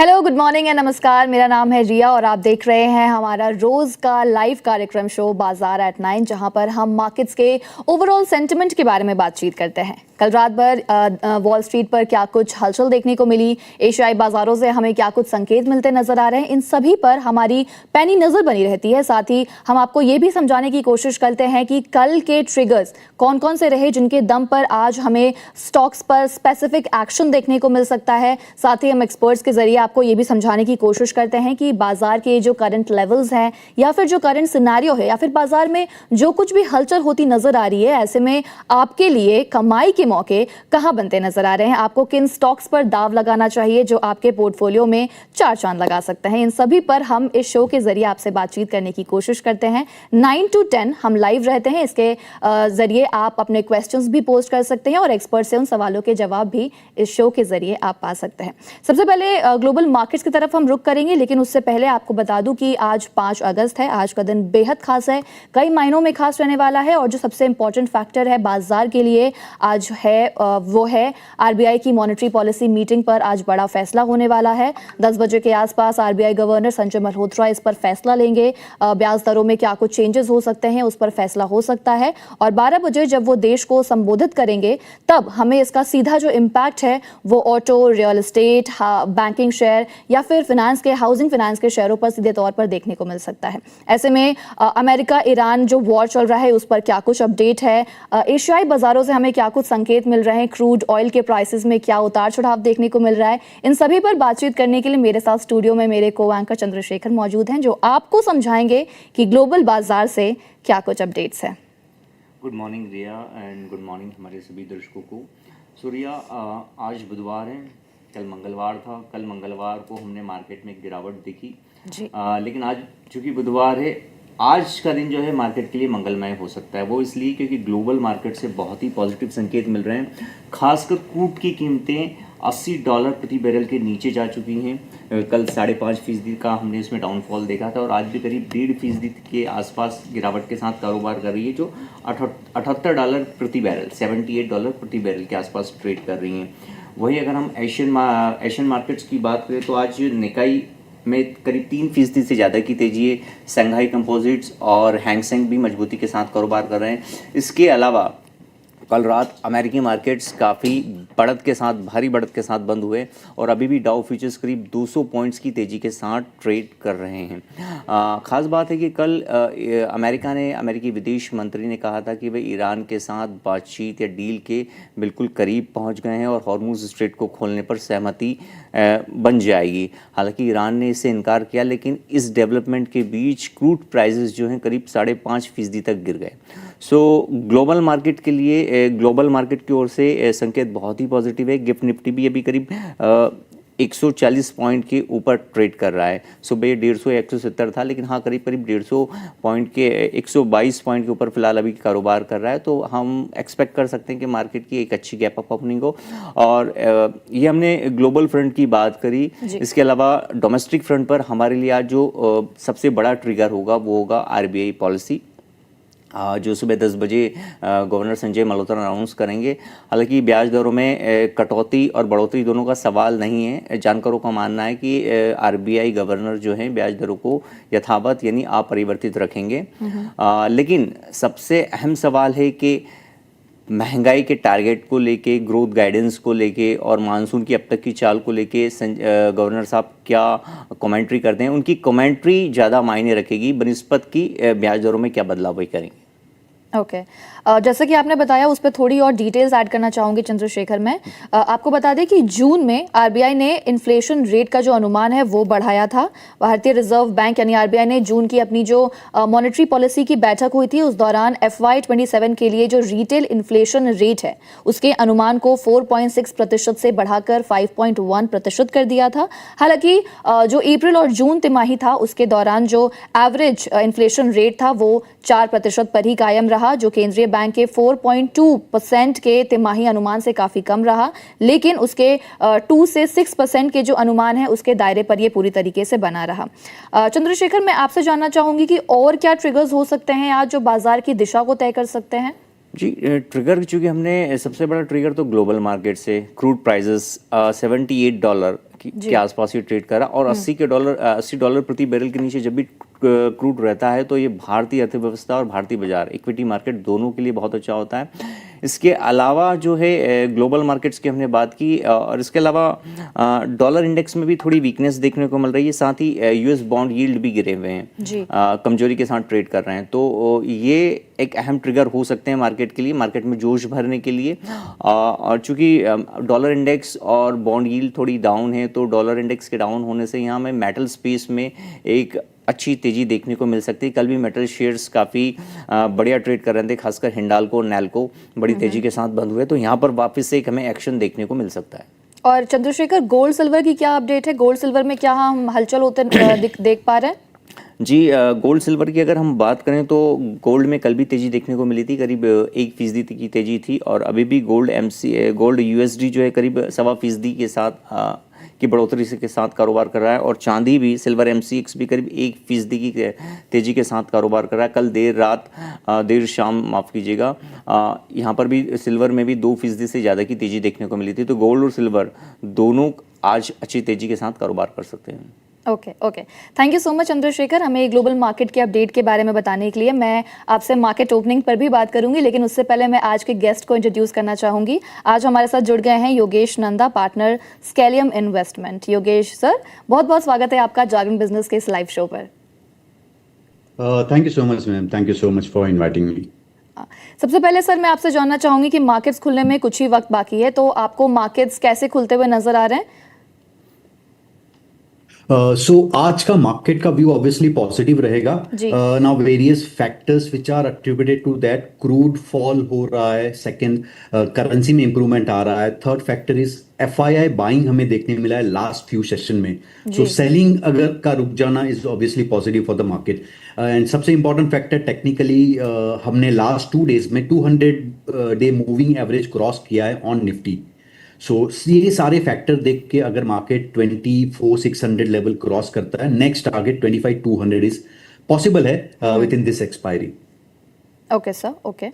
Hello, good morning and नमस्कार। मेरा नाम है रिया और आप देख रहे हैं हमारा रोज का लाइव कार्यक्रम शो बाजार एट 9, जहां पर हम मार्केट्स के ओवरऑल सेंटिमेंट के बारे में बातचीत करते हैं। कल रात भर वॉल स्ट्रीट पर क्या कुछ हलचल देखने को मिली, एशियाई बाजारों से हमें क्या कुछ संकेत मिलते नजर आ रहे हैं, इन सभी पर हमारी पैनी नजर बनी रहती है। साथ ही हम आपको ये भी समझाने की कोशिश करते हैं कि कल के ट्रिगर्स कौन कौन से रहे जिनके दम पर आज हमें स्टॉक्स पर स्पेसिफिक एक्शन देखने को मिल सकता है। साथ ही हम एक्सपर्ट्स के जरिए आपको ये भी समझाने की कोशिश करते हैं कि बाजार के जो करंट लेवल्स हैं या फिर जो करंट सिनेरियो है या फिर बाजार में जो कुछ भी हलचल होती नजर आ रही है, ऐसे में आपके लिए कमाई के मौके कहां बनते नजर आ रहे हैं, आपको किन स्टॉक्स पर दाव लगाना चाहिए जो आपके पोर्टफोलियो में चार चांद लगा सकते हैं। इन सभी पर हम इस शो के जरिए आपसे बातचीत करने की कोशिश करते हैं। 9 to 10 हम लाइव रहते हैं। इसके जरिए आप अपने क्वेश्चंस भी पोस्ट कर सकते हैं और एक्सपर्ट से उन सवालों के जवाब भी इस शो के जरिए आप पा सकते हैं। सबसे पहले ग्लोबल मार्केट्स की तरफ हम रुख करेंगे, लेकिन उससे पहले आपको बता दूं कि आज 5 अगस्त है। आज का दिन बेहद खास है, कई मायनों में खास रहने वाला है और जो सबसे इंपॉर्टेंट फैक्टर है बाजार के लिए आज है वो है आरबीआई की मॉनेटरी पॉलिसी मीटिंग पर आज बड़ा फैसला होने वाला है। 10 बजे के आसपास आरबीआई गवर्नर संजय मल्होत्रा इस पर फैसला लेंगे। ब्याज दरों में क्या कुछ चेंजेस हो सकते हैं उस पर फैसला हो सकता है और 12 बजे जब वो देश को संबोधित करेंगे तब हमें इसका सीधा जो इम्पैक्ट है वो auto, real estate, banking share या फिर फाइनेंस के, हाउसिंग फाइनेंस के शेयरों पर सीधे तौर पर देखने को मिल सकता है। ऐसे में अमेरिका ईरान जो वॉर चल रहा है उस पर क्या कुछ अपडेट है, एशियाई बाजारों से हमें क्या कुछ संकेत मिल रहे हैं, क्रूड ऑयल के प्राइसेस में क्या उतार चढ़ाव देखने को मिल रहा है, इन सभी पर बातचीत करने के लिए मेरे साथ स्टूडियो में मेरे को एंकर चंद्रशेखर मौजूद हैं जो आपको समझाएंगे कि ग्लोबल बाजार से क्या कुछ अपडेट्स है। Good morning Riya and good morning हमारे सभी दर्शकों को। सो रिया, आज बुधवार है, कल मंगलवार था। कल मंगलवार को हमने मार्केट में एक गिरावट देखी जी। लेकिन आज चूंकि बुधवार है, आज का दिन जो है मार्केट के लिए मंगलमय हो सकता है। वो इसलिए क्योंकि ग्लोबल मार्केट से बहुत ही पॉजिटिव संकेत मिल रहे हैं। खासकर क्रूड की कीमतें $80 प्रति बैरल के नीचे जा चुकी हैं। कल 5.5% का हमने इसमें डाउनफॉल देखा था और आज भी करीब 1.5% के आसपास गिरावट के साथ कारोबार कर रही है, जो $78 प्रति बैरल, $78 प्रति बैरल के आसपास ट्रेड कर रही हैं। वही अगर हम एशियन मार्केट्स की बात करें तो आज निकाई में करीब 3% से ज़्यादा की तेजी है। शंघाई कंपोजिट्स और हैंगसेंग भी मजबूती के साथ कारोबार कर रहे हैं। इसके अलावा कल रात अमेरिकी मार्केट्स काफ़ी बढ़त के साथ, भारी बढ़त के साथ बंद हुए और अभी भी डाउ फ्यूचर्स करीब 200 पॉइंट्स की तेज़ी के साथ ट्रेड कर रहे हैं। ख़ास बात है कि कल अमेरिकी विदेश मंत्री ने कहा था कि वे ईरान के साथ बातचीत या डील के बिल्कुल करीब पहुंच गए हैं और हॉर्मुज़ स्ट्रेट को खोलने पर सहमति बन जाएगी। हालांकि ईरान ने इससे इनकार किया, लेकिन इस डेवलपमेंट के बीच क्रूड प्राइसेस जो हैं करीब 5.5% तक गिर गए। सो ग्लोबल मार्केट के लिए, ग्लोबल मार्केट की ओर से संकेत बहुत ही पॉजिटिव है। गिफ्ट निफ्टी भी अभी करीब 140 पॉइंट के ऊपर ट्रेड कर रहा है। सुबह 150 या 170 था, लेकिन हाँ करीब 150 पॉइंट के 122 पॉइंट के ऊपर फिलहाल अभी कारोबार कर रहा है। तो हम एक्सपेक्ट कर सकते हैं कि मार्केट की एक अच्छी गैप अप ओपनिंग हो। और ये हमने ग्लोबल फ्रंट की बात करी। इसके अलावा डोमेस्टिक फ्रंट पर हमारे लिए आज जो सबसे बड़ा ट्रिगर होगा वो होगा आरबीआई पॉलिसी, जो सुबह 10 बजे गवर्नर संजय मल्होत्रा अनाउंस करेंगे। हालांकि ब्याज दरों में कटौती और बढ़ोतरी दोनों का सवाल नहीं है। जानकारों का मानना है कि आरबीआई गवर्नर जो हैं ब्याज दरों को यथावत यानी अपरिवर्तित रखेंगे। लेकिन सबसे अहम सवाल है कि महंगाई के टारगेट को लेके, ग्रोथ गाइडेंस को लेके और मानसून की अब तक की चाल को लेके गवर्नर साहब क्या कमेंट्री करते हैं। उनकी कमेंट्री ज़्यादा मायने रखेगी बनिस्बत की ब्याज दरों में क्या बदलाव वही करेंगे। ओके जैसे कि आपने बताया उस पर थोड़ी और डिटेल्स ऐड करना चाहूंगी चंद्रशेखर। मैं आपको बता दें कि जून में आरबीआई ने इन्फ्लेशन रेट का जो अनुमान है वो बढ़ाया था। भारतीय रिजर्व बैंक यानी आरबीआई ने जून की अपनी जो मॉनेटरी पॉलिसी की बैठक हुई थी उस दौरान FY27 के लिए जो रिटेल इन्फ्लेशन रेट है उसके अनुमान को 4.6% से बढ़ाकर 5.1% कर दिया था। हालांकि जो अप्रैल और जून तिमाही था उसके दौरान जो एवरेज इन्फ्लेशन रेट था वो 4% पर ही कायम रहा, जो केंद्रीय बैंक के 4.2% के तिमाही अनुमान से काफी कम रहा। लेकिन उसके 2 से 6% के जो अनुमान है उसके दायरे पर ये पूरी तरीके से बना रहा। चंद्रशेखर, मैं आपसे जानना चाहूंगी कि और क्या ट्रिगर्स हो सकते हैं आज जो बाजार की दिशा को तय कर सकते हैं। जी, ट्रिगर चूंकि हमने सबसे बड़ा ट्रिगर तो ग्लोबल मार्केट से क्रूड प्राइसेस $78 के आसपास ये ट्रेड कर रहा है और $80 प्रति बैरल के नीचे जब भी क्रूड रहता है तो ये भारतीय अर्थव्यवस्था और भारतीय बाजार इक्विटी मार्केट दोनों के लिए बहुत अच्छा होता है। इसके अलावा जो है ग्लोबल मार्केट्स की हमने बात की और इसके अलावा डॉलर इंडेक्स में भी थोड़ी वीकनेस देखने को मिल रही है, साथ ही यूएस बॉन्ड यील्ड भी गिरे हुए हैं, कमजोरी के साथ ट्रेड कर रहे हैं। तो ये एक अहम ट्रिगर हो सकते हैं मार्केट के लिए, मार्केट में जोश भरने के लिए। और चूंकि डॉलर इंडेक्स और बॉन्ड यील्ड थोड़ी डाउन है तो डॉलर इंडेक्स के डाउन होने से यहाँ में मेटल स्पेस में एक अच्छी तेजी देखने को मिल सकती है। कल भी मेटल शेयर्स काफ़ी बढ़िया ट्रेड कर रहे थे, खासकर हिंडाल्को और नैल्को बड़ी तेजी के साथ बंद हुए, तो यहाँ पर वापस से एक हमें एक्शन देखने को मिल सकता है। और चंद्रशेखर, गोल्ड सिल्वर की क्या अपडेट है? गोल्ड सिल्वर में क्या हम हलचल होते देख पा रहे हैं? जी, गोल्ड सिल्वर की अगर हम बात करें तो गोल्ड में कल भी तेजी देखने को मिली थी, करीब 1% की तेजी थी और अभी भी गोल्ड USD जो है करीब 1.25% के साथ की बढ़ोतरी के साथ कारोबार कर रहा है और चांदी भी सिल्वर MCX भी करीब 1% की तेजी के साथ कारोबार कर रहा है। कल देर शाम माफ़ कीजिएगा, यहाँ पर भी सिल्वर में भी 2% से ज़्यादा की तेजी देखने को मिली थी। तो गोल्ड और सिल्वर दोनों आज अच्छी तेजी के साथ कारोबार कर सकते हैं। Okay, thank you so much Chandrashekhar, हमें ग्लोबल मार्केट के अपडेट के बारे में बताने के लिए। मैं आपसे मार्केट ओपनिंग पर भी बात करूंगी, लेकिन उससे पहले मैं आज के गेस्ट को इंट्रोड्यूस करना चाहूंगी। आज हमारे साथ जुड़ गए हैं Yogesh Nanda, partner Scalium Investment. Yogesh sir, बहुत बहुत स्वागत है आपका जागरण बिजनेस के इस लाइव शो पर। Thank you so much ma'am, thank you so much for inviting me. सबसे पहले सर मैं आपसे जानना चाहूंगी कि मार्केट्स खुलने में कुछ ही वक्त बाकी है, तो आपको मार्केट्स कैसे खुलते हुए नजर आ रहे हैं? आज का मार्केट का व्यू ऑब्वियसली पॉजिटिव रहेगा। Now various factors which are attributed to that, crude fall हो रहा है, सेकंड करेंसी में इंप्रूवमेंट आ रहा है, third factor is FII buying हमें देखने मिला है लास्ट फ्यू सेशन में। सो सेलिंग अगर का रुक जाना is obviously positive for the market. And सबसे इंपॉर्टेंट फैक्टर टेक्निकली हमने लास्ट 2 डेज में 200 डे मूविंग एवरेज क्रॉस किया है ऑन निफ्टी। सो ये सारे फैक्टर देख के अगर मार्केट 24,600 लेवल क्रॉस करता है, नेक्स्ट टारगेट 25,200 इज पॉसिबल है with in this expiry. Okay sir, okay.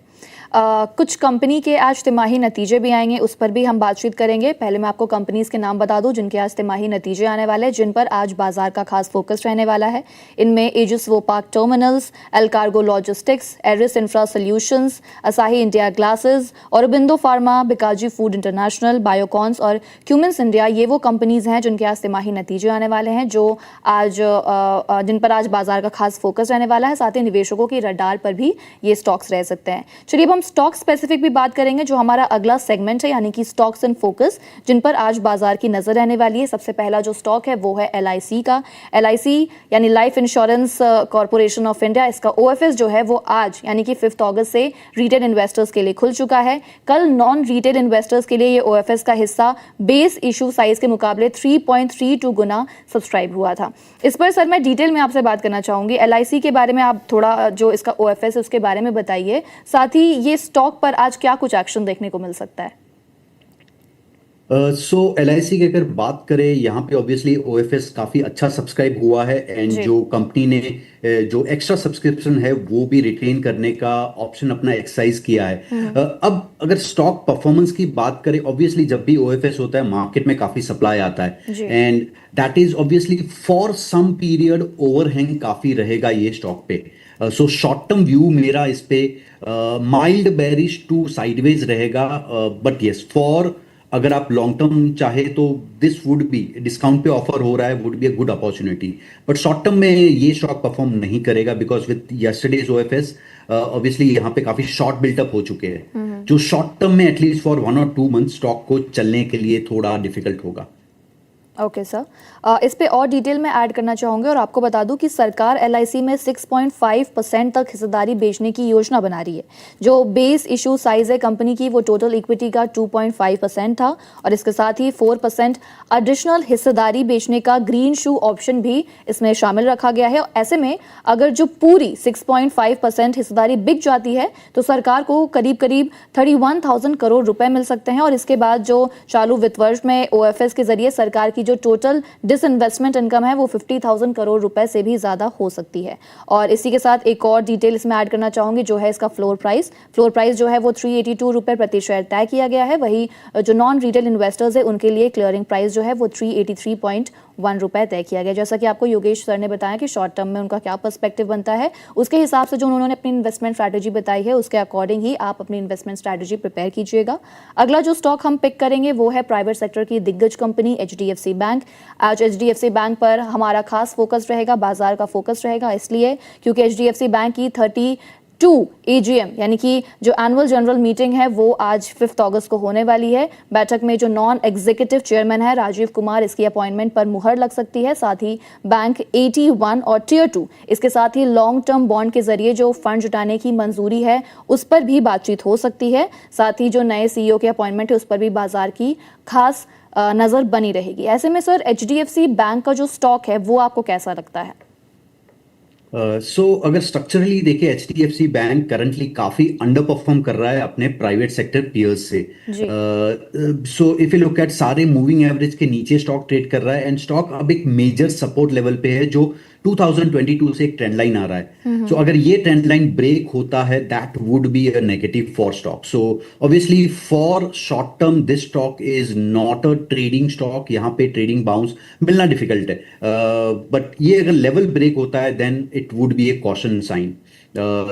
कुछ कंपनी के आज तिमाही नतीजे भी आएंगे, उस पर भी हम बातचीत करेंगे। पहले मैं आपको कंपनीज के नाम बता दूं जिनके आज तिमाही नतीजे आने वाले हैं, जिन पर आज बाजार का खास फोकस रहने वाला है। इनमें Aegis Vopak terminals, Allcargo logistics, Aris infra solutions, Asahi India glasses, Aurobindo pharma, Bikaji food international, Biocons और क्यूमिंस इंडिया, ये वो कंपनीज हैं जिनके आज तिमाही नतीजे आने वाले हैं, जिन पर आज बाजार का खास फोकस रहने वाला है। साथ ही निवेशकों की रडार पर भी ये स्टॉक्स रह सकते हैं। चलिए अब हम स्टॉक स्पेसिफिक भी बात करेंगे, जो हमारा अगला सेगमेंट है, यानी कि स्टॉक्स इन फोकस, जिन पर आज बाजार की नजर रहने वाली है। सबसे पहला जो स्टॉक है वो है LIC का। LIC यानी life insurance corporation of India, इसका OFS जो है वो आज यानी कि 5 अगस्त से रिटेल इन्वेस्टर्स के लिए खुल चुका है। कल नॉन रिटेल इन्वेस्टर्स के लिए ये OFS का हिस्सा बेस इशू साइज के मुकाबले 3.32 गुना सब्सक्राइब हुआ था। इस पर सर मैं डिटेल में आपसे बात करना चाहूंगी। LIC के बारे में आप थोड़ा जो इसका OFS है उसके बारे में बताइए, साथ ही ये स्टॉक पर आज क्या कुछ एक्शन देखने को मिल सकता है? LIC की अगर बात करें, यहाँ पे ऑब्वियसली OFS काफी अच्छा सब्सक्राइब हुआ है एंड जो कंपनी ने जो एक्स्ट्रा सब्सक्रिप्शन है वो भी रिटेन करने का ऑप्शन अपना एक्सरसाइज किया है। अब अगर स्टॉक परफॉर्मेंस की बात करें, ऑब्वियसली जब भी OFS होता है मार्केट में काफी सप्लाई आता है and that is obviously for some period overhang काफी रहेगा ये स्टॉक पे। सो शॉर्ट टर्म व्यू मेरा इस पे माइल्ड बेरिश टू साइडवेज रहेगा, बट यस फॉर अगर आप लॉन्ग टर्म चाहे तो दिस वुड बी डिस्काउंट पे ऑफर हो रहा है, would be a good opportunity. But short term में ये स्टॉक परफॉर्म नहीं करेगा because with yesterday's OFS obviously यहाँ पे काफी शॉर्ट बिल्टअप हो चुके हैं, जो शॉर्ट टर्म में at least for 1 or 2 month stock को चलने के लिए थोड़ा डिफिकल्ट होगा। ओके सर, इस पे और डिटेल में ऐड करना चाहूँगी और आपको बता दूं कि सरकार LIC में 6.5% तक हिस्सेदारी बेचने की योजना बना रही है। जो बेस इशू साइज है कंपनी की वो टोटल इक्विटी का 2.5% था और इसके साथ ही 4% एडिशनल हिस्सेदारी बेचने का ग्रीन शू ऑप्शन भी इसमें शामिल रखा गया है। ऐसे में अगर जो पूरी 6.5% हिस्सेदारी बिक जाती है तो सरकार को करीब 31,000 करोड़ रुपए मिल सकते हैं और इसके बाद जो चालू वित्त वर्ष में OFS के जरिए सरकार की जो टोटल डिसइन्वेस्टमेंट इनकम है वो 50,000 करोड़ रुपए से भी ज़्यादा हो सकती है। और इसी के साथ एक और डिटेल इसमें ऐड करना चाहूँगी, जो है इसका फ्लोर प्राइस जो है वो 382 रुपये प्रति शेयर तय किया गया है। वही जो नॉन रिटेल इन्वेस्टर्स है उनके लिए क्लियरिंग प्राइस जो है वो 383.1 रुपये तय किया गया। जैसा कि आपको योगेश सर ने बताया कि शॉर्ट टर्म में उनका क्या पर्सपेक्टिव बनता है, उसके हिसाब से जो उन्होंने अपनी इन्वेस्टमेंट स्ट्रैटेजी बताई है उसके अकॉर्डिंग ही आप अपनी इन्वेस्टमेंट स्ट्रैटेजी प्रिपेयर कीजिएगा। अगला जो स्टॉक हम पिक करेंगे वो है प्राइवेट सेक्टर की दिग्गज कंपनी HDFC बैंक। आज HDFC बैंक पर हमारा खास फोकस रहेगा, बाजार का फोकस रहेगा, इसलिए क्योंकि HDFC बैंक की 32 AGM यानी कि जो एनुअल जनरल मीटिंग है वो आज 5 अगस्त को होने वाली है। बैठक में जो नॉन एग्जीक्यूटिव चेयरमैन है राजीव कुमार, इसकी अपॉइंटमेंट पर मुहर लग सकती है। साथ ही बैंक AT1 और टियर 2 इसके साथ ही लॉन्ग टर्म बॉन्ड के जरिए जो फंड जुटाने की मंजूरी है उस पर भी बातचीत हो सकती है। साथ ही जो नए CEO के अपॉइंटमेंट है उस पर भी बाजार की खास नजर बनी रहेगी। ऐसे में सर HDFC बैंक का जो स्टॉक है वो आपको कैसा लगता है? अगर स्ट्रक्चरली देखें HDFC बैंक करंटली काफी अंडर परफॉर्म कर रहा है अपने प्राइवेट सेक्टर पीयर्स से। इफ यू लुक एट सारे मूविंग एवरेज के नीचे स्टॉक ट्रेड कर रहा है एंड स्टॉक अब एक मेजर सपोर्ट लेवल पे है जो 2022 से एक ट्रेंड लाइन आ रहा है। अगर ये ट्रेंड लाइन ब्रेक होता है that would be a negative for stock. So obviously for short term this stock is not a trading stock, यहाँ पे ट्रेडिंग बाउंस मिलना डिफिकल्ट है। बट ये अगर लेवल ब्रेक होता है then it would be a caution sign.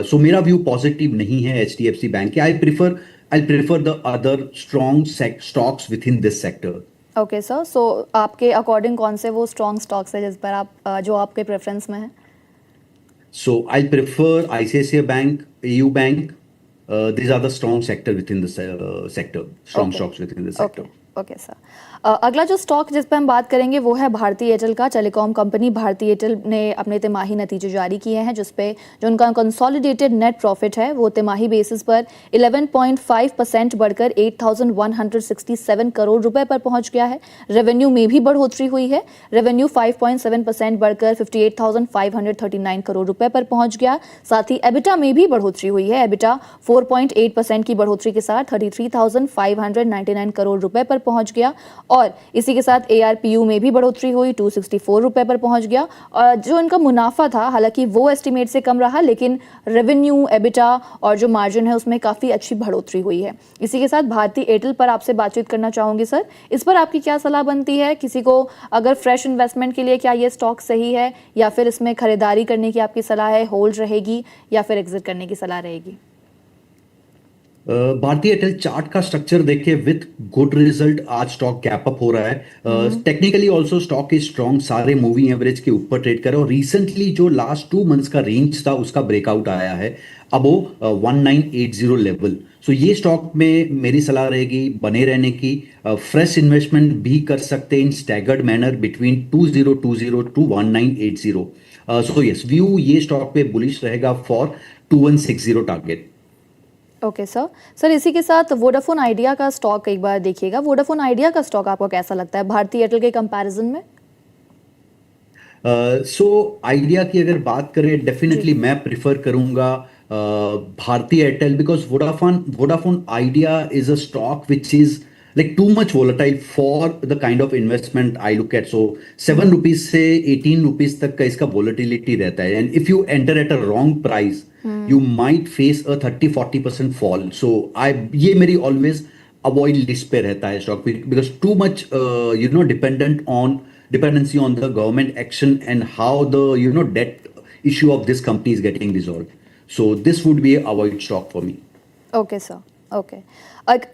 So मेरा view positive नहीं है HDFC बैंक के। I prefer the other strong stocks within this sector. Okay sir, so आपके अकॉर्डिंग कौन से वो स्ट्रॉन्ग स्टॉक्स है जिस पर आप जो आपके प्रेफरेंस में है? So I prefer ICICI Bank, AU Bank. These are the strong sector within the sector, strong stocks within the sector. Okay sir, अगला जो स्टॉक जिस पर हम बात करेंगे वो है भारती एयरटेल का। टेलीकॉम कंपनी भारती एयरटेल ने अपने तिमाही नतीजे जारी किए हैं जिसपे जो उनका कंसोलिडेटेड नेट प्रॉफिट है वो तिमाही बेसिस पर 11.5% बढ़कर 8,167 करोड़ रुपए पर पहुंच गया है। रेवेन्यू में भी बढ़ोतरी हुई है, रेवेन्यू 5.7% बढ़कर 58,539 करोड़ रुपए पर पहुंच गया। साथ ही एबिटा में भी बढ़ोतरी हुई है, एबिटा 4.8% की बढ़ोतरी के साथ 33,599 करोड़ रुपए पर पहुंच गया। और इसी के साथ ARPU में भी बढ़ोतरी हुई, 264 रुपए पर पहुंच गया। और जो इनका मुनाफा था हालांकि वो एस्टिमेट से कम रहा, लेकिन रेवेन्यू, एबिटा और जो मार्जिन है उसमें काफ़ी अच्छी बढ़ोतरी हुई है। इसी के साथ भारती एयरटेल पर आपसे बातचीत करना चाहूँगी सर, इस पर आपकी क्या सलाह बनती है? किसी को अगर फ्रेश इन्वेस्टमेंट के लिए क्या ये स्टॉक सही है, या फिर इसमें खरीदारी करने की आपकी सलाह है, होल्ड रहेगी या फिर एग्जिट करने की सलाह रहेगी? भारतीय एयरटेल चार्ट का स्ट्रक्चर देखिए विथ गुड रिजल्ट आज स्टॉक गैप अप हो रहा है। Technically also stock is strong, सारे मूविंग एवरेज के ऊपर ट्रेड कर रहा है और रिसेंटली जो लास्ट 2 मंथ्स का रेंज था उसका ब्रेकआउट आया है अब वो 1980 लेवल। सो ये स्टॉक में मेरी सलाह रहेगी बने रहने की। फ्रेश इन्वेस्टमेंट भी कर सकते हैं in staggered manner between 2020 to 1980। So yes, view ये स्टॉक पे बुलिश रहेगा फॉर 2160 टारगेट। ओके सर, इसी के साथ वोडाफोन आइडिया का स्टॉक एक बार देखिएगा। वोडाफोन आइडिया का स्टॉक आपको कैसा लगता है भारती एयरटेल के कंपैरिजन में? आइडिया की अगर बात करें डेफिनेटली मैं प्रिफर करूंगा Bharti Airtel because Vodafone Idea is a stock which is like too much volatile for the kind of investment I look at. So 7 rupees से 18 rupees तक का इसका volatility रहता है and if you enter at a wrong price you might face a 30-40% fall. So ये मेरी always avoid list पे रहता है stock because too much dependency on the government action and how the debt issue of this company is getting resolved. So this would be a avoid stock for me. Okay sir, okay.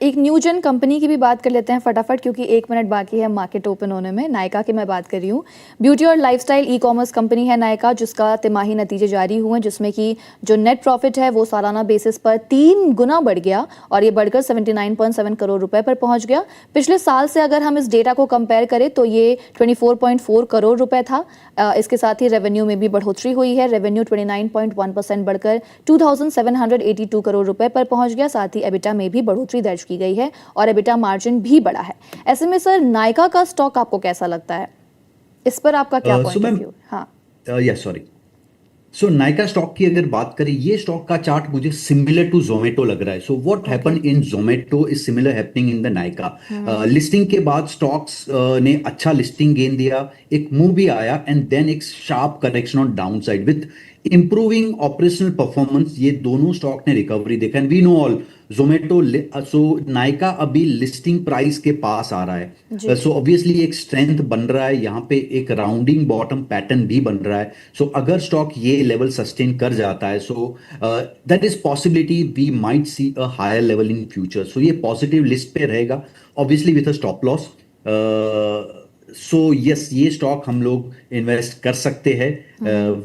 एक न्यूजन company की भी बात कर लेते हैं फटाफट क्योंकि 1 minute बाकी है मार्केट ओपन होने में। नायका की मैं बात कर रही हूँ। ब्यूटी और लाइफस्टाइल ई-कॉमर्स कंपनी है नायका, जिसका तिमाही नतीजे जारी हुए हैं जिसमें कि जो नेट प्रॉफिट है वो सालाना बेसिस पर 3 गुना बढ़ गया और ये बढ़कर 79.7 करोड़ रुपए पर पहुंच गया। पिछले साल से अगर हम इस डेटा को कंपेयर करें तो ये 24.4 करोड़ रुपए था। इसके साथ ही रेवेन्यू में भी बढ़ोतरी हुई है, रेवेन्यू 29.1% बढ़कर 2782 करोड़ रुपए पर पहुंच गया। साथ ही एबिटा में भी बढ़ोतरी दर्ज की गई है और एबिटा मार्जिन भी बढ़ा है। ऐसे में सर नायका का स्टॉक आपको कैसा लगता है? इस पर आपका क्या पॉइंट ऑफ व्यू? हाँ, या सॉरी, सो नायका स्टॉक की अगर बात करें, ये स्टॉक का चार्ट मुझे सिमिलर टू जोमेटो लग रहा है. So what happen in Zomato is similar happening in the Nykaa. Listing के बाद स्टॉक्स ने अच्छा लिस्टिंग गेन दिया, एक मूव भी आया एंड देन एक sharp correction on down side with improving operational performance. ये दोनों स्टॉक ने रिकवरी देखा and we know all Zomato. So Nykaa अभी लिस्टिंग प्राइस के पास आ रहा है. सो ऑब्वियसली एक स्ट्रेंथ बन रहा है यहाँ पे, एक राउंडिंग बॉटम पैटर्न भी बन रहा है. सो अगर स्टॉक ये लेवल सस्टेन कर जाता है, so that is possibility we might see a higher level in future. So ये पॉजिटिव लिस्ट पे रहेगा, obviously with a stop loss. So yes, ये स्टॉक हम लोग इन्वेस्ट कर सकते हैं.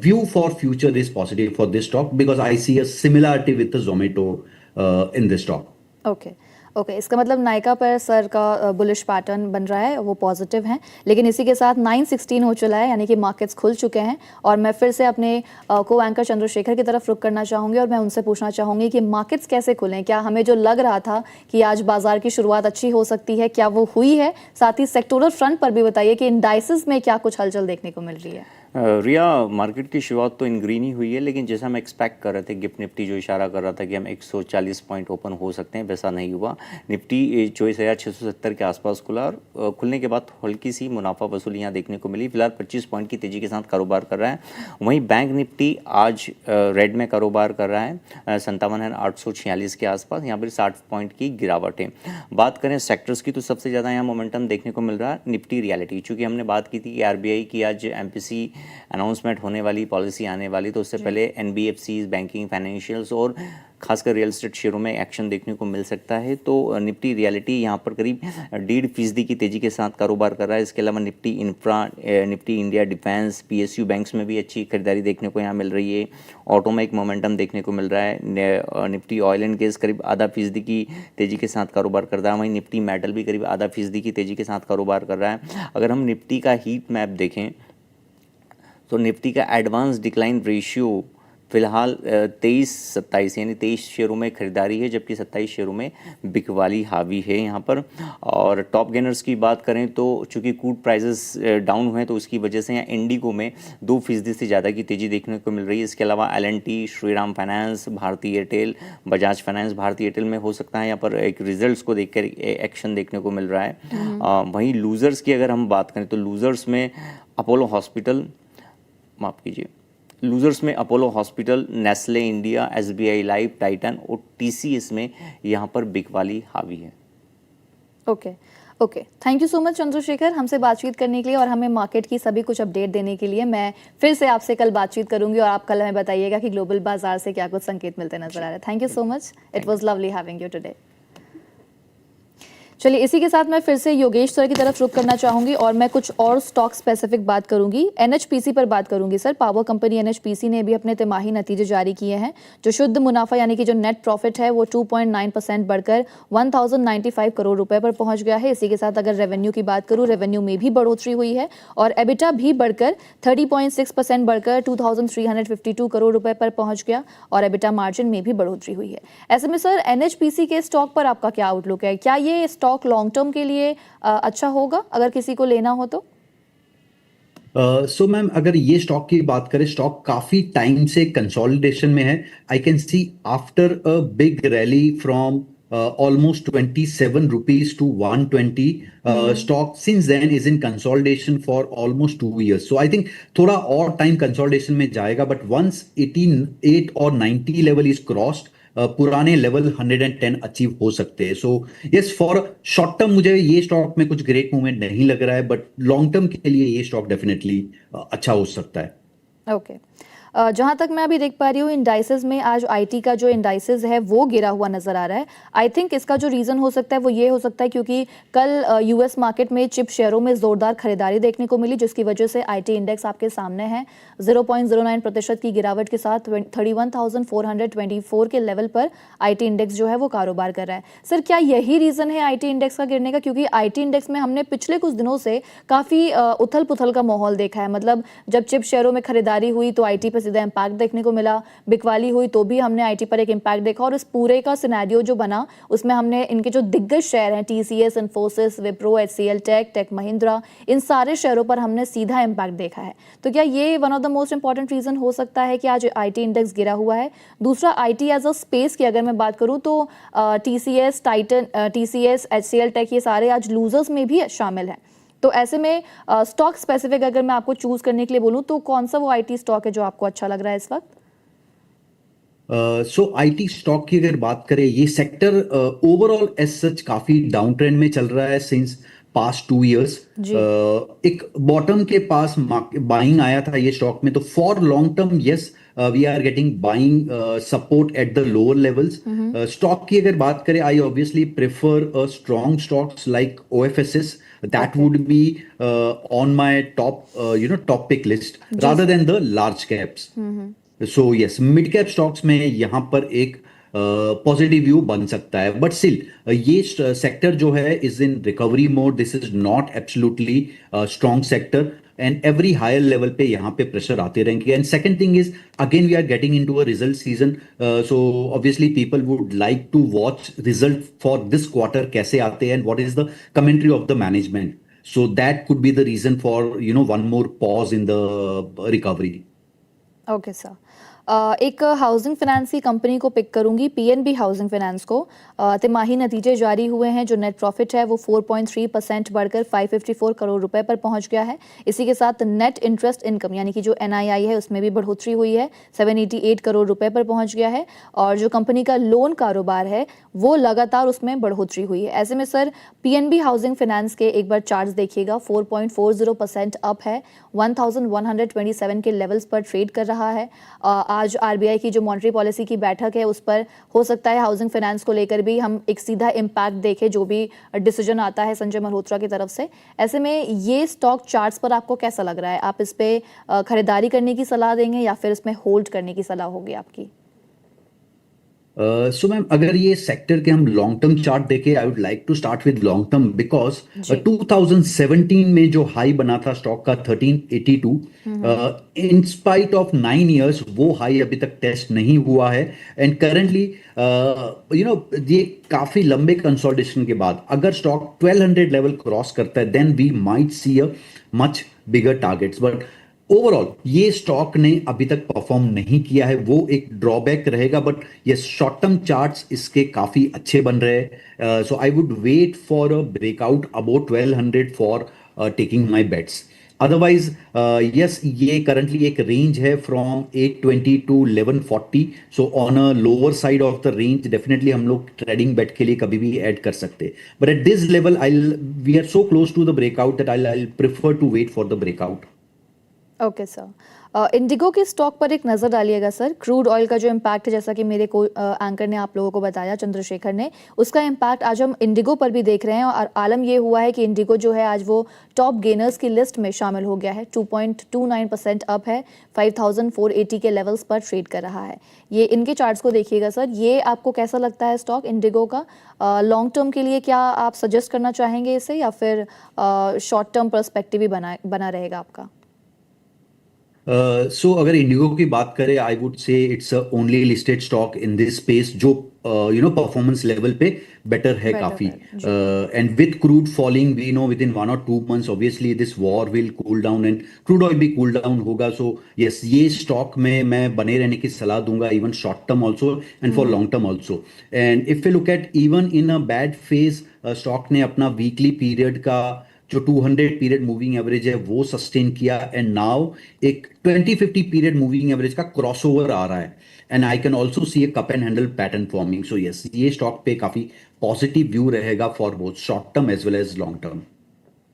View for future is positive for this stock because I see a similarity with Zomato in this stock. Okay okay, इसका मतलब नायका पर सर का बुलिश पैटर्न बन रहा है, वो पॉजिटिव हैं. लेकिन इसी के साथ 9:16 हो चला है, यानी कि मार्केट्स खुल चुके हैं. और मैं फिर से अपने को एंकर चंद्रशेखर की तरफ रुख करना चाहूँगी और मैं उनसे पूछना चाहूँगी कि मार्केट्स कैसे खुलें. क्या हमें जो लग रहा था कि आज बाजार की शुरुआत अच्छी हो सकती है, क्या वो हुई है? साथ ही सेक्टोरल फ्रंट पर भी बताइए कि इंडाइसेस में क्या कुछ हलचल देखने को मिल रही है. रिया, मार्केट की शुरुआत तो इन ग्रीन ही हुई है, लेकिन जैसा हम एक्सपेक्ट कर रहे थे, गिफ्ट निफ्टी जो इशारा कर रहा था कि हम 140 पॉइंट ओपन हो सकते हैं, वैसा नहीं हुआ. निफ्टी 24,670 के आसपास खुला और खुलने के बाद हल्की सी मुनाफा वसूली यहाँ देखने को मिली. फिलहाल 25 पॉइंट की तेजी के साथ कारोबार कर रहा है. वहीं बैंक निफ्टी आज रेड में कारोबार कर रहा है, 57,846 के आसपास. यहाँ पर 60 पॉइंट की गिरावट है. बात करें सेक्टर्स की, तो सबसे ज़्यादा यहाँ मोमेंटम देखने को मिल रहा है निफ्टी रियलिटी. चूँकि हमने बात की थी कि आरबीआई की आज एमपीसी अनाउंसमेंट होने वाली, पॉलिसी आने वाली, तो उससे पहले एनबीएफसीज, बैंकिंग, फाइनेंशियल्स और खासकर रियल एस्टेट शेयरों में एक्शन देखने को मिल सकता है. तो निफ्टी रियलिटी यहाँ पर करीब 1.5% की तेजी के साथ कारोबार कर रहा है. इसके अलावा Nifty infra, Nifty India defence, PSU banks में भी अच्छी खरीदारी देखने को यहाँ मिल रही है. ऑटो में एक मोमेंटम देखने को मिल रहा है. निफ्टी ऑयल एंड गैस करीब 0.5% की तेजी के साथ कारोबार कर रहा है. वहीं निफ्टी मेटल भी करीब 0.5% की तेजी के साथ कारोबार कर रहा है. अगर हम निफ्टी का हीट मैप देखें तो निफ्टी का एडवांस डिक्लाइन रेशियो फिलहाल 23-27 यानी 23 शेयरों में खरीदारी है, जबकि 27 शेयरों में बिकवाली हावी है यहाँ पर. और टॉप गेनर्स की बात करें तो चूंकि क्रूड प्राइसेस डाउन हुए हैं, तो उसकी वजह से यहाँ इंडिगो में 2% से ज़्यादा की तेज़ी देखने को मिल रही है. इसके अलावा एल&टी, श्रीराम फाइनेंस, भारतीय एयरटेल, बजाज फाइनेंस, भारतीय एयरटेल में हो सकता है यहाँ पर एक रिजल्ट्स को देखकर एक्शन देखने को मिल रहा है. वहीं लूज़र्स की अगर हम बात करें तो लूज़र्स में अपोलो हॉस्पिटल, माफ़ कीजिए, लूजर्स में Apollo hospital, Nestle India, SBI life, Titan और टीसीएस में यहाँ पर बिकवाली हावी है. Okay okay, thank you so much Chandrashekhar, हमसे बातचीत करने के लिए और हमें मार्केट की सभी कुछ अपडेट देने के लिए. मैं फिर से आपसे कल बातचीत करूंगी और आप कल हमें बताइएगा कि ग्लोबल बाजार से क्या कुछ संकेत मिलते नजर आ रहे हैं. Thank you so much, it was lovely having you today. चलिए, इसी के साथ मैं फिर से योगेश सर की तरफ रुख करना चाहूंगी और मैं कुछ और स्टॉक स्पेसिफिक बात करूंगी. एनएचपीसी पर बात करूंगी सर. पावर कंपनी एनएचपीसी ने भी अपने तिमाही नतीजे जारी किए हैं. जो शुद्ध मुनाफा यानी कि जो नेट प्रॉफिट है वो 2.9% बढ़कर 1095 करोड़ रुपए पर पहुंच गया है. इसी के साथ अगर रेवेन्यू की बात करूं, रेवेन्यू में भी बढ़ोतरी हुई है और एबिटा भी बढ़कर 30.6% बढ़कर 2352 करोड़ रुपए पर पहुंच गया और एबिटा मार्जिन में भी बढ़ोतरी हुई है. ऐसे में सर एनएचपीसी के स्टॉक पर आपका क्या आउटलुक है? क्या ये स्टॉक लॉन्ग टर्म के लिए अच्छा होगा अगर किसी को लेना हो तो? सो मैम, अगर ये स्टॉक की बात करें, स्टॉक काफी टाइम से कंसोलिडेशन में है. I can see after a big rally from almost 27 rupees to 120, stock since then is in consolidation for almost 2 years. So I think थोड़ा और टाइम कंसोलिडेशन में जाएगा, बट once 88 और 90 लेवल इज क्रॉस्ड, पुराने level 110 achieve हो सकते हैं. सो yes, for short term मुझे ये स्टॉक में कुछ ग्रेट मूवमेंट नहीं लग रहा है, बट लॉन्ग टर्म के लिए ये स्टॉक डेफिनेटली अच्छा हो सकता है. ओके, जहाँ तक मैं अभी देख पा रही हूँ इंडाइसेस में आज आईटी का जो इंडाइसेस है वो गिरा हुआ नजर आ रहा है. आई थिंक इसका जो रीज़न हो सकता है वो ये हो सकता है क्योंकि कल यूएस मार्केट में चिप शेयरों में जोरदार खरीदारी देखने को मिली, जिसकी वजह से आईटी इंडेक्स आपके सामने है 0.09% की गिरावट के साथ 31,424 के लेवल पर आईटी इंडेक्स जो है वो कारोबार कर रहा है. सर, क्या यही रीज़न है आईटी इंडेक्स का गिरने का? क्योंकि आईटी इंडेक्स में हमने पिछले कुछ दिनों से काफ़ी उथल पुथल का माहौल देखा है. मतलब जब चिप शेयरों में खरीदारी हुई तो आईटी पे सीधा इम्पैक्ट देखने को मिला, बिकवाली हुई तो भी हमने आईटी पर एक इम्पैक्ट देखा, और इस पूरे का सिनेरियो जो बना उसमें हमने इनके जो दिग्गज शेयर हैं TCS, Infosys, Wipro, HCL tech, tech Mahindra, इन सारे शेयरों पर हमने सीधा इम्पैक्ट देखा है। तो क्या ये one of the most important reason हो सकता है कि आज आईटी इंडेक्स गिरा हुआ है? दूसरा, आईटी एज अ स्पेस की अगर मैं बात करूं तो TCS, Titan, TCS, HCL tech, ये सारे आज लूजर्स में भी शामिल हैं। तो ऐसे में स्टॉक स्पेसिफिक अगर मैं आपको चूज करने के लिए बोलूं तो कौन सा वो आईटी स्टॉक है जो आपको अच्छा लग रहा है इस वक्त? सो आईटी स्टॉक की अगर बात करें, ये सेक्टर ओवरऑल एज सच काफी डाउन ट्रेंड में चल रहा है सिंस पास्ट 2 इयर्स। जी। एक बॉटम के पास बाइंग आया था ये स्टॉक में, तो for long term yes we are getting buying support at the lower levels. Stock की अगर बात करें, I obviously prefer strong stocks like OFSS, that Okay. would be on my top pick list जी rather sir. than the large caps. So yes, mid cap stocks में यहाँ पर एक positive view बन सकता है, बट स्टिल ये sector जो है is in recovery mode. This is not absolutely strong sector, and every higher level पे यहाँ पे प्रेशर आते रहेंगे। And second thing is, again we are getting into a result season, so obviously people would like to watch result for this quarter कैसे आते हैं and what is the commentary of the management. So that could be the reason for one more pause in the recovery. Okay sir. एक housing finance की company को pick करूंगी, PNB housing finance को। तिमाही नतीजे जारी हुए हैं, जो नेट प्रॉफिट है वो 4.3% बढ़कर 554 करोड़ रुपए पर पहुंच गया है। इसी के साथ नेट इंटरेस्ट इनकम यानी कि जो एनआईआई है उसमें भी बढ़ोतरी हुई है, 788 करोड़ रुपए पर पहुंच गया है। और जो कंपनी का लोन कारोबार है वो लगातार उसमें बढ़ोतरी हुई है। ऐसे में सर पीएनबी हाउसिंग फाइनेंस के एक बार चार्ट्स देखिएगा, 4.40% अप है, 1127 के लेवल्स पर ट्रेड कर रहा है। आज आरबीआई की जो मॉनेटरी पॉलिसी की बैठक है उस पर हो सकता है हाउसिंग फाइनेंस को लेकर भी हम एक सीधा इम्पैक्ट देखें, जो भी डिसीजन आता है संजय मल्होत्रा की तरफ से। ऐसे में ये स्टॉक चार्ट्स पर आपको कैसा लग रहा है? आप इस पे खरीदारी करने की सलाह देंगे या फिर इसमें होल्ड करने की सलाह होगी आपकी? सो मैम, अगर ये सेक्टर के हम लॉन्ग टर्म चार्ट देखें, I would like to start with long term, because जी। 2017 में जो हाई बना था स्टॉक का 1382, इन स्पाइट ऑफ 9 इयर्स वो हाई अभी तक टेस्ट नहीं हुआ है। एंड करंटली ये काफी लंबे कंसोलिडेशन के बाद अगर स्टॉक 1200 लेवल क्रॉस करता है, then we might see a much bigger targets. But overall ये स्टॉक ने अभी तक परफॉर्म नहीं किया है, वो एक ड्रॉबैक रहेगा। बट ये शॉर्ट टर्म चार्ट्स इसके काफी अच्छे बन रहे हैं, so I would wait for a breakout about 1200 for taking my bets. Otherwise yes, ये करंटली एक रेंज है from 820 to 1140, so on a lower side of the range definitely हम लोग ट्रेडिंग बेट के लिए कभी भी ऐड कर सकते हैं। But at this level we are so close to the breakout that I prefer to wait for the breakout. Okay sir. IndiGo के स्टॉक पर एक नज़र डालिएगा सर। क्रूड ऑयल का जो इम्पैक्ट है, जैसा कि मेरे को एंकर ने आप लोगों को बताया, चंद्रशेखर ने, उसका इम्पैक्ट आज हम इंडिगो पर भी देख रहे हैं। और आलम ये हुआ है कि इंडिगो जो है आज वो टॉप गेनर्स की लिस्ट में शामिल हो गया है, 2.29% अप है, 5480 के लेवल्स पर ट्रेड कर रहा है। ये इनके चार्ट्स को देखिएगा सर। ये आपको कैसा लगता है स्टॉक इंडिगो का? लॉन्ग टर्म के लिए क्या आप सजेस्ट करना चाहेंगे इसे, या फिर शॉर्ट टर्म पर्सपेक्टिव ही बना रहेगा आपका? सो अगर इंडिगो की बात करें, I would say it's only listed stock in this space जो परफॉर्मेंस लेवल पे बेटर है काफी। And with crude falling, we know within 1 or 2 months obviously this war will cool down and crude oil भी cool down होगा। So yes, ये stock में मैं बने रहने की सलाह दूंगा, even short term also and for long term also. And if you look eight even in a bad phase, stock ने अपना वीकली पीरियड का जो 200 पीरियड मूविंग एवरेज है वो सस्टेन किया, एंड नाउ एक 2050 पीरियड मूविंग एवरेज का crossover आ रहा है, and I can also see a cup and handle pattern forming. So yes, ये स्टॉक पे काफी पॉजिटिव व्यू रहेगा for both short term as well as long term.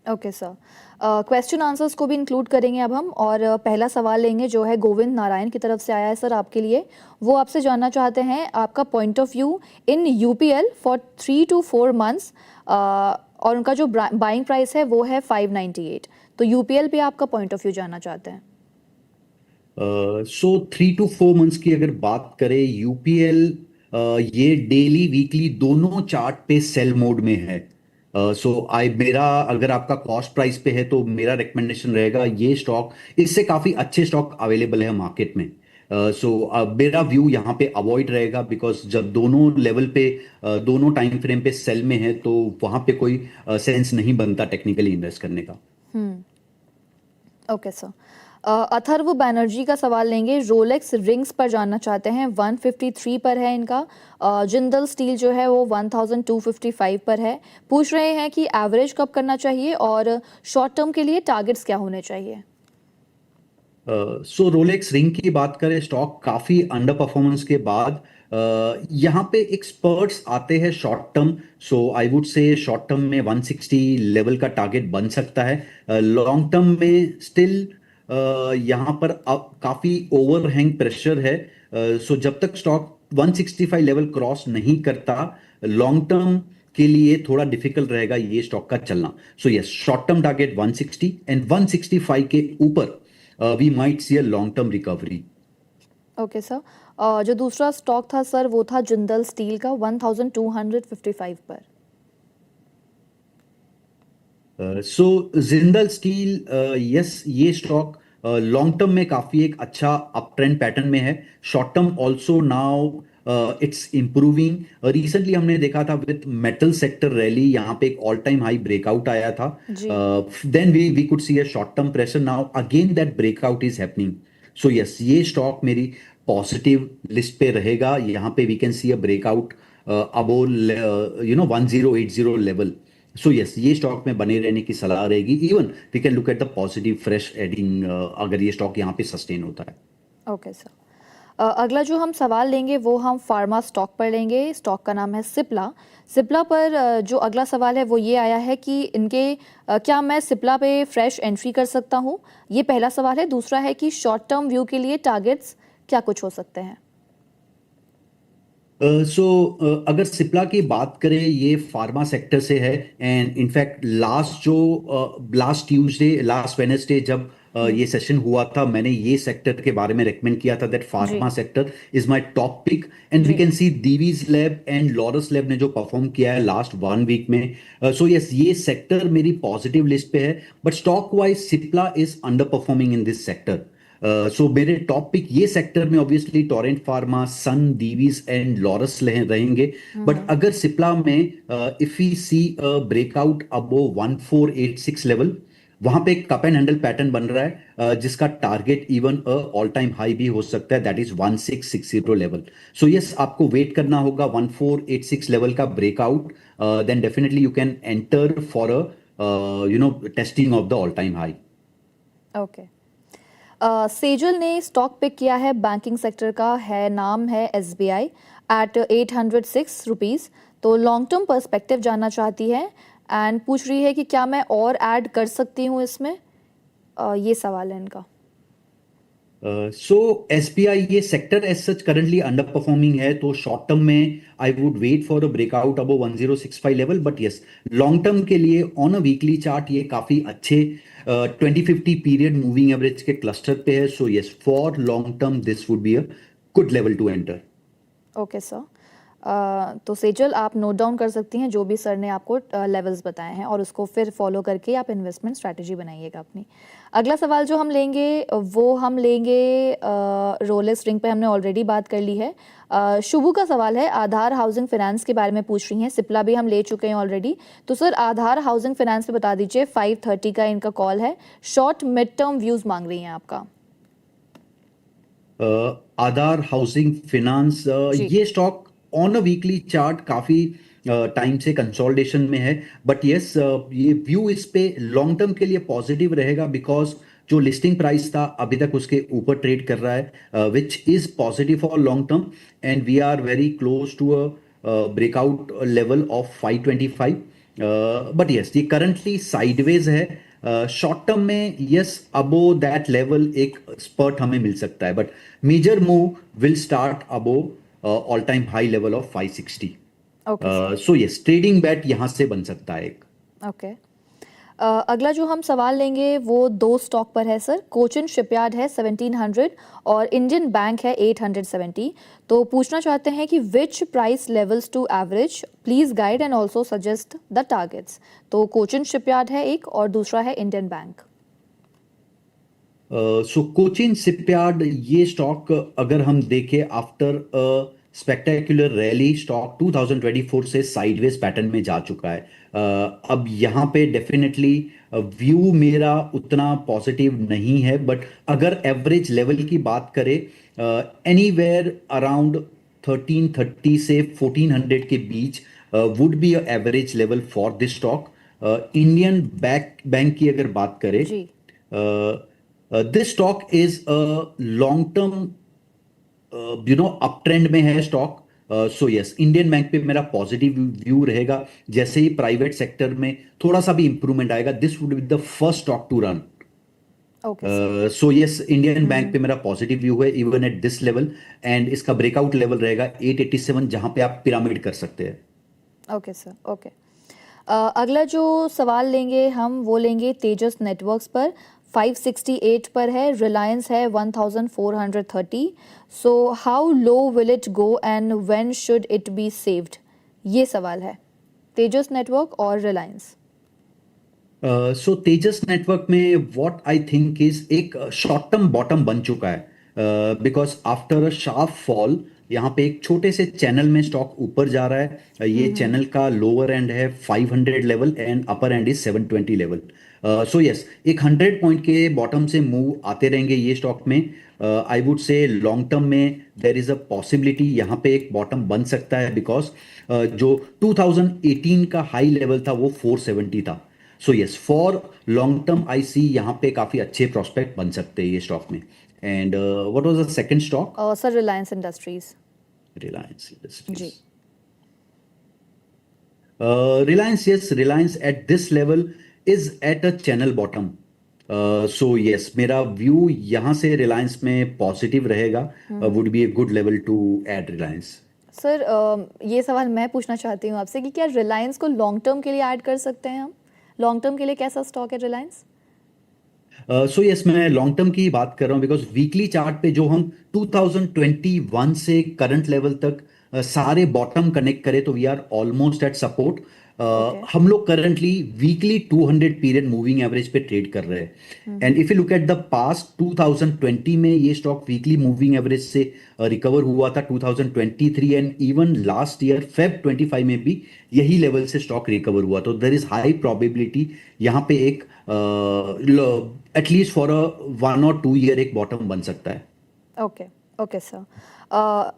Okay sir. Question answers को भी इंक्लूड करेंगे अब हम, और पहला सवाल लेंगे जो है गोविंद नारायण की तरफ से आया है सर आपके लिए। वो आपसे जानना चाहते हैं आपका point of view in UPL for 3 to 4 months, और उनका जो बाइंग प्राइस है वो है 598। तो यूपीएल पे आपका पॉइंट ऑफ व्यू जानना चाहते हैं। सो 3 to 4 months की अगर बात करें, यूपीएल ये डेली वीकली दोनों चार्ट पे सेल मोड में है। सो मेरा अगर आपका कॉस्ट प्राइस पे है तो मेरा रिकमेंडेशन रहेगा ये स्टॉक, इससे काफी अच्छे स्टॉक अवेलेबल है मार्केट में। मेरा व्यू यहाँ पे अवॉइड रहेगा, बिकॉज जब दोनों लेवल पे दोनों टाइम फ्रेम पे सेल में है तो वहाँ पे कोई सेंस नहीं बनता टेक्निकली इन्वेस्ट करने का। Okay sir. अथर्व बैनर्जी का सवाल लेंगे। रोलेक्स रिंग्स पर जानना चाहते हैं, 153 पर है इनका। जिंदल स्टील जो है वो 1255 पर है। पूछ रहे हैं कि एवरेज कब करना चाहिए और शॉर्ट टर्म के लिए टारगेट्स क्या होने चाहिए। सो रोलेक्स रिंग की बात करें, स्टॉक काफी अंडर परफॉर्मेंस के बाद यहाँ पे एक्सपर्ट्स आते हैं short term. So I would से शॉर्ट टर्म में 160 लेवल का टारगेट बन सकता है। लॉन्ग टर्म में स्टिल यहाँ पर अब काफी ओवरहैंग प्रेशर है। सो जब तक स्टॉक 165 लेवल क्रॉस नहीं करता, लॉन्ग टर्म के लिए थोड़ा डिफिकल्ट रहेगा ये स्टॉक का चलना। So yes, short term target 160 and 165 के ऊपर we might see a long term recovery. Okay sir. जो दूसरा स्टॉक था सर वो था जिंदल स्टील का 1255 पर। सो जिंदल स्टील, यस, ये स्टॉक लॉन्ग टर्म में काफी एक अच्छा अप ट्रेंड पैटर्न में है। Short term also now it's improving. Recently हमने देखा था विद मेटल सेक्टर रैली, यहाँ पे एक ऑल टाइम हाई ब्रेकआउट आया था। Then we could see a short term pressure, now again that breakout is happening. So yes, ये stock मेरी पॉजिटिव लिस्ट पे रहेगा। यहाँ पे we can see a breakout above 1080 level. So yes, ये stock में बने रहने की सलाह रहेगी। Even we can look at the positive fresh adding अगर ये स्टॉक यहाँ पे सस्टेन होता है। Okay sir. अगला जो हम सवाल लेंगे वो हम फार्मा स्टॉक पर लेंगे। स्टॉक का नाम है सिप्ला। सिप्ला पर जो अगला सवाल है वो ये आया है कि इनके क्या मैं सिप्ला पे फ्रेश एंट्री कर सकता हूँ, ये पहला सवाल है। दूसरा है कि शॉर्ट टर्म व्यू के लिए टारगेट्स क्या कुछ हो सकते हैं। अगर सिप्ला की बात करें, ये फार्मा सेक्टर से है। And in fact last Tuesday, last Wednesday जब ये सेशन हुआ था, मैंने ये सेक्टर के बारे में रेकमेंड किया था that pharma sector is my top pick. And we can see Divi's lab and Laurus lab ने जो परफॉर्म किया है लास्ट 1 वीक में। सो यस, ये सेक्टर मेरी पॉजिटिव लिस्ट पे है, but stock wise Cipla is underperforming in this sector. So मेरे टॉप पिक ये सेक्टर में obviously Torrent pharma, Sun, Divi's and Laurus रहेंगे। बट अगर सिप्ला में if we C breakout above 1486 level, वहां पे एक कप एंड हैंडल पैटर्न बन रहा है, जिसका target even all time high भी हो सकता है, that is 1660 level. So yes, आपको वेट करना होगा 1486 लेवल का breakout, then definitely you can enter for testing of the all time high. Okay. Sejal ने स्टॉक पिक किया है बैंकिंग सेक्टर का, है नाम है SBI एट 806 रुपीज़। तो लॉन्ग टर्म पर्सपेक्टिव जानना चाहती है एंड पूछ रही है कि क्या मैं और ऐड कर सकती हूँ इसमें, ये सवाल है इनका। सो SBI ये sector as such currently under performing है, तो शॉर्ट टर्म में I would wait for a breakout above 1065 level. But yes, long term के लिए ऑन अ वीकली चार्ट ये काफी अच्छे 2050 पीरियड मूविंग एवरेज के क्लस्टर पे है। So yes, for long term this would be a good level to enter. Okay sir. तो सेजल आप नोट डाउन कर सकती हैं जो भी सर ने आपको लेवल्स बताए हैं और उसको फिर फॉलो करके आप इन्वेस्टमेंट स्ट्रैटेजी बनाइएगा अपनी। अगला सवाल जो हम लेंगे वो हम लेंगे रोलेक्स रिंग पे हमने ऑलरेडी बात कर ली है। शुभू का सवाल है, आधार हाउसिंग फाइनेंस के बारे में पूछ रही हैं। सिप्ला भी हम ले चुके हैं ऑलरेडी, तो सर आधार हाउसिंग फाइनेंस पे बता दीजिए। 530 का इनका कॉल है। शॉर्ट मिड टर्म व्यूज मांग रही हैं आपका। आधार हाउसिंग फाइनेंस, ये stock on a weekly chart काफी टाइम से कंसोलिडेशन में है। बट यस, ये व्यू इस पे लॉन्ग टर्म के लिए पॉजिटिव रहेगा, बिकॉज जो लिस्टिंग प्राइस था अभी तक उसके ऊपर ट्रेड कर रहा है, which is positive for long term. And we are very close to a breakout level of 525। But yes, ये करंटली साइडवेज है। शॉर्ट टर्म में यस, अबो दैट लेवल एक स्पर्ट हमें मिल सकता है, but major move will start above all time high level of 560। So yes, trading bet यहां से बन सकता है एक। ओके। अगला जो हम सवाल लेंगे वो दो स्टॉक पर है सर। कोचिन शिपयार्ड है 1700 और इंडियन बैंक है 870। तो पूछना चाहते हैं कि which price levels to average, please guide and also suggest the targets. तो कोचिन शिपयार्ड है एक और दूसरा है Indian bank. So Cochin shipyard ये स्टॉक अगर हम देखें आफ्टर स्पेक्टेकुलर रैली स्टॉक 2024 से साइडवेज पैटर्न में जा चुका है। अब यहाँ पे डेफिनेटली व्यू मेरा उतना पॉजिटिव नहीं है, बट अगर एवरेज लेवल की बात करें एनीवेयर अराउंड 1330 से 1400 के बीच would be average level for this stock. Indian bank की अगर बात करें, जी this stock is long term uptrend में है stock. So yes, Indian bank पे मेरा पॉजिटिव व्यू रहेगा। जैसे ही प्राइवेट सेक्टर में थोड़ा सा भी इंप्रूवमेंट आएगा, this would be the first stock to run. Okay so yes, Indian bank पे मेरा पॉजिटिव व्यू है even at this level, and इसका ब्रेकआउट लेवल रहेगा 887, जहां पे आप पिरामिड कर सकते हैं। Okay sir okay. अगला जो सवाल लेंगे हम वो लेंगे तेजस नेटवर्क्स पर। 568 पर है, रिलायंस है 1430। So how low will it go and when should it be saved, ये सवाल है तेजस नेटवर्क और रिलायंस। सो तेजस नेटवर्क में व्हाट आई थिंक इज एक शॉर्ट टर्म बॉटम बन चुका है, because after a sharp fall यहाँ पे एक छोटे से चैनल में स्टॉक ऊपर जा रहा है। ये चैनल का लोअर एंड है 500 level and upper and is 720 level. So yes, एक 100 पॉइंट के बॉटम से मूव आते रहेंगे ये स्टॉक में। आई वुड से लॉन्ग टर्म में देर इज अ पॉसिबिलिटी यहाँ पे एक बॉटम बन सकता है, बिकॉज जो 2018 का हाई लेवल था वो 470 था। So yes, for long term I see यहाँ पे काफी अच्छे प्रोस्पेक्ट बन सकते हैं ये स्टॉक में। And what was the second stock? Sir Reliance Industries. Reliance जी Industries. Reliance, yes, Reliance at this level is at a channel bottom. So yes, मेरा व्यू यहाँ से रिलायंस में पॉजिटिव रहेगा। Would be a good level to add Reliance. Sir ये सवाल मैं पूछना चाहती हूँ आपसे कि क्या रिलायंस को लॉन्ग टर्म के लिए ऐड कर सकते हैं हम? लॉन्ग टर्म के लिए कैसा स्टॉक है रिलायंस? सो यस, मैं लॉन्ग टर्म की बात कर रहा हूँ, बिकॉज वीकली चार्ट पे जो हम 2021 से करंट लेवल तक सारे बॉटम कनेक्ट करें तो we are almost at support. Okay हम लोग currently weekly 200 period moving average पे ट्रेड कर रहे हैं। And if you look at the past 2020 में ये स्टॉक वीकली मूविंग एवरेज से रिकवर हुआ था 2023, and even last year Feb 25 में भी यही लेवल से स्टॉक रिकवर हुआ। तो देर इज हाई प्रोबेबिलिटी यहाँ पे एक एटलीस्ट फॉर अ 1 और 2 ईयर एक बॉटम बन सकता है। Okay okay sir.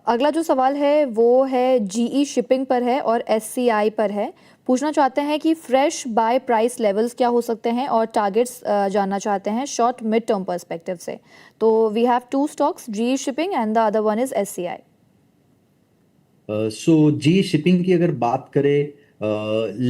अगला जो सवाल है वो है जीई शिपिंग पर है और एससीआई पर है। पूछना चाहते हैं कि फ्रेश बाय प्राइस लेवल्स क्या हो सकते हैं और टारगेट्स जानना चाहते हैं शॉर्ट मिड टर्म पर्सपेक्टिव से। तो we have two stocks, GE shipping and the other one is SCI. So G shipping की अगर बात करें,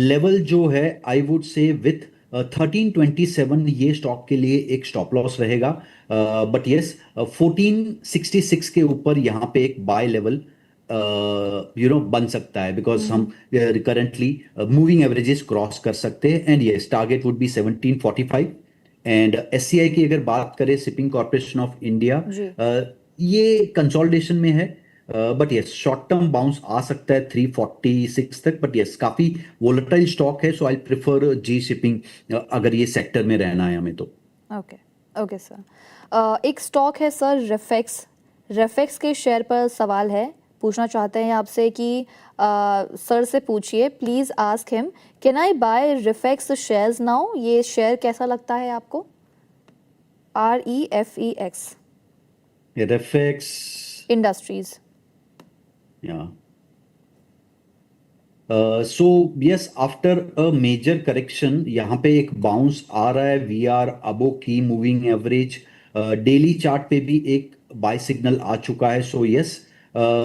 लेवल जो है आई वुड से विथ 1327 ये स्टॉक के लिए एक स्टॉप लॉस रहेगा। बट यस, 1466 के ऊपर यहाँ पे एक बाय लेवल बन सकता है, बिकॉज हम करंटली मूविंग एवरेजेस क्रॉस कर सकते हैं। And yes, target would be 1745। And SCI की अगर बात करें, शिपिंग कॉर्पोरेशन ऑफ इंडिया, जी ये कंसोलिडेशन में है। But yes, short term bounce आ सकता है 346 तक, बट यस काफी वोलेटाइल स्टॉक है। So I prefer ji shipping अगर ये सेक्टर में रहना है हमें तो। Okay okay sir. एक स्टॉक है सर रेफेक्स। रेफेक्स के शेयर पर सवाल है। पूछना चाहते हैं आपसे कि सर से पूछिए, please ask him can I buy Refex shares now. ये शेयर कैसा लगता है आपको? REFEX Refex, industries. Yeah so yes, after a major correction यहाँ पे एक बाउंस आ रहा है। वी आर अबो की मूविंग एवरेज। डेली चार्ट पे भी एक बाय सिग्नल आ चुका है। So yes,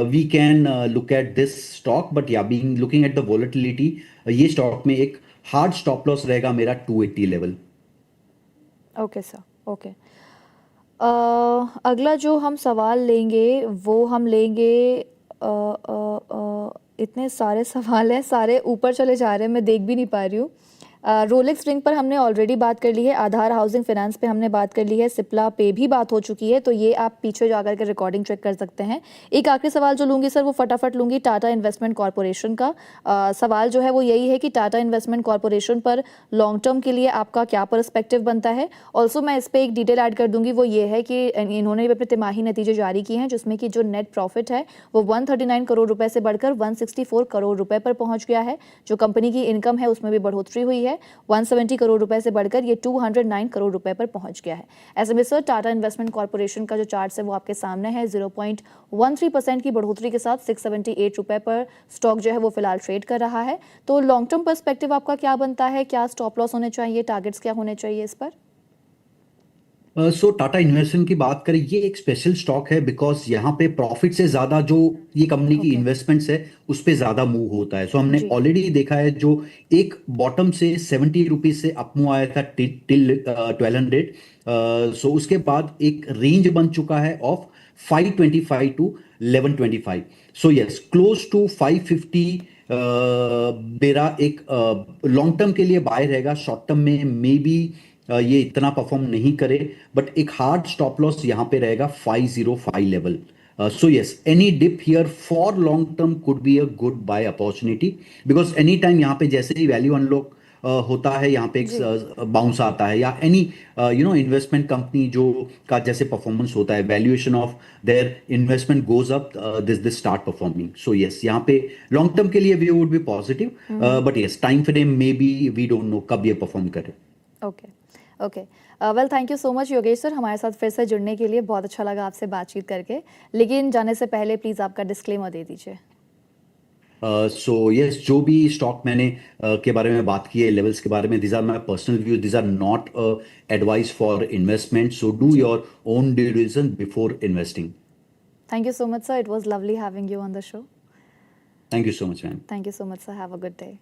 we can look at this stock, but yeah being looking at the volatility, ये स्टॉक में एक हार्ड स्टॉप लॉस रहेगा मेरा 280 लेवल। Okay sir okay. अगला जो हम सवाल लेंगे वो हम लेंगे इतने सारे सवाल हैं, सारे ऊपर चले जा रहे हैं, मैं देख भी नहीं पा रही हूँ। रोलेक्स रिंग पर हमने ऑलरेडी बात कर ली है, आधार हाउसिंग फाइनेंस पे हमने बात कर ली है, सिप्ला पे भी बात हो चुकी है, तो ये आप पीछे जाकर के रिकॉर्डिंग चेक कर सकते हैं। एक आखिरी सवाल जो लूंगी सर वो फटाफट लूंगी टाटा इन्वेस्टमेंट कॉर्पोरेशन का। सवाल जो है वो यही है कि टाटा इन्वेस्टमेंट कॉर्पोरेशन पर लॉन्ग टर्म के लिए आपका क्या पर्सपेक्टिव बनता है। ऑल्सो मैं इस पर एक डिटेल ऐड कर दूंगी, वो ये है कि इन्होंने अपने तिमाही नतीजे जारी किए हैं जिसमें कि जो नेट प्रॉफिट है वो 139 करोड़ रुपए से बढ़कर 164 करोड़ रुपए पर पहुंच गया है। जो कंपनी की इनकम है उसमें भी बढ़ोतरी हुई है, 170 करोड़ रुपए से बढ़कर ये 209 करोड़ रुपए पर पहुंच गया है। ऐसे में सर टाटा इन्वेस्टमेंट कॉर्पोरेशन का जो चार्ट है वो आपके सामने है। 0.13% की बढ़ोतरी के साथ 678 रुपए पर स्टॉक जो है वो फिलहाल ट्रेड कर रहा है। तो लॉन्ग टर्म पर्सपेक्टिव आपका क्या बनता है, क्या स्टॉप लॉस होने चाहिए, टारगेट्स क्या होने चाहिए इस पर? सो टाटा इन्वेस्टमेंट की बात करें, ये एक स्पेशल स्टॉक है बिकॉज यहाँ पे प्रॉफिट से ज्यादा जो ये कंपनी की Okay. इन्वेस्टमेंट्स है उस पे ज्यादा मूव होता है। सो हमने जी। ऑलरेडी देखा है जो एक बॉटम से 70 रुपीज से अप मूव आया था टिल 1200। सो उसके बाद एक रेंज बन चुका है of 525 to 1125। So yes, close to 550 मेरा एक लॉन्ग टर्म के लिए बाय रहेगा। शॉर्ट टर्म में मे बी ये इतना परफॉर्म नहीं करे, बट एक हार्ड स्टॉप लॉस यहाँ पे रहेगा 505 level. So yes, any dip here for long term could be a good buy opportunity because any time यहाँ पे जैसे ही वैल्यू अनलॉक होता है यहाँ पे जी। एक बाउंस आता है, या एनी इन्वेस्टमेंट कंपनी जो का जैसे परफॉर्मेंस होता है, valuation of their investment goes up, this start performing. So yes, यहाँ पे लॉन्ग टर्म के लिए we would be positive, but yes time frame maybe we don't know कब ये परफॉर्म करे। Okay okay, well thank you so much Yogesh sir हमारे साथ फिर से जुड़ने के लिए। बहुत अच्छा लगा आपसे बातचीत करके, लेकिन जाने से पहले प्लीज़ आपका डिस्क्लेमर दे दीजिए। सो यस, जो भी स्टॉक मैंने के बारे में बात की है, लेवल्स के बारे में, this are my personal views, this are not advice for investment. So do जी। Your own due diligence before investing. Thank you so much sir, it was lovely having you on the show. Thank you so much ma'am. Thank you so much sir, have a good day.